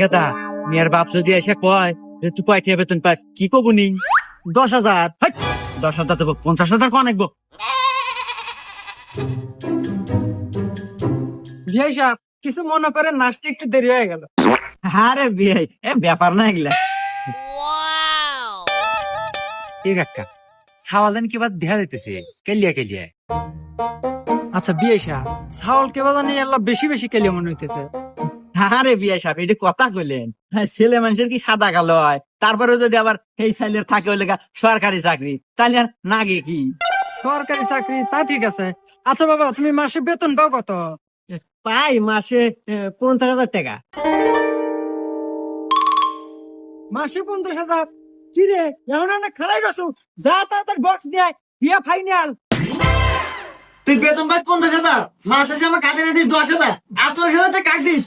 কথা মেয়ের বাপ যদি এসে কয় যে তুই কয়টা বেতন পাস কি কবু নি? 10,000। 10,000 দেবো, 50,000 কোন আনবো? বিয়াই সাহেব কিছু মনে করেন নাচতে একটু দেরি হয়ে গেল। আরে বিয়ে এ ব্যাপার না এগুলা। ঠিক একটা ছাওয়ালেন কি বাদ দেখা দিতেছে কেলিয়া কেলিয়া। আচ্ছা বিয়াই সাহেব ছাওল কে বাদা নিয়ে আল্লাহ বেশি বেশি কেলিয়ে মনে হইতেছে। আরে বিয়ে সাহেব এটা কথা কইলেন, হ্যাঁ, ছেলে মানুষের কি সাদা কালো হয়? তারপরে যদি আবার এই সাইলের থাকে ওই লেখা সরকারি চাকরি, তাহলে আর নাগে কি? সরকারি চাকরি তা ঠিক আছে। আচ্ছা বাবা তুমি মাসে বেতন পাও কত? পাই মাসে 50,000 টাকা। মাসে 50,000? কি রে এখন না খারাই গেছো, যা তাড়াতাড়ি বক্স দিয়ে বিয়া ফাইনাল। তুই বেতন পাস 50,000, মাসে আমার কাজে না দিস 10,000, আর 40,000 টাকা কাক দিস।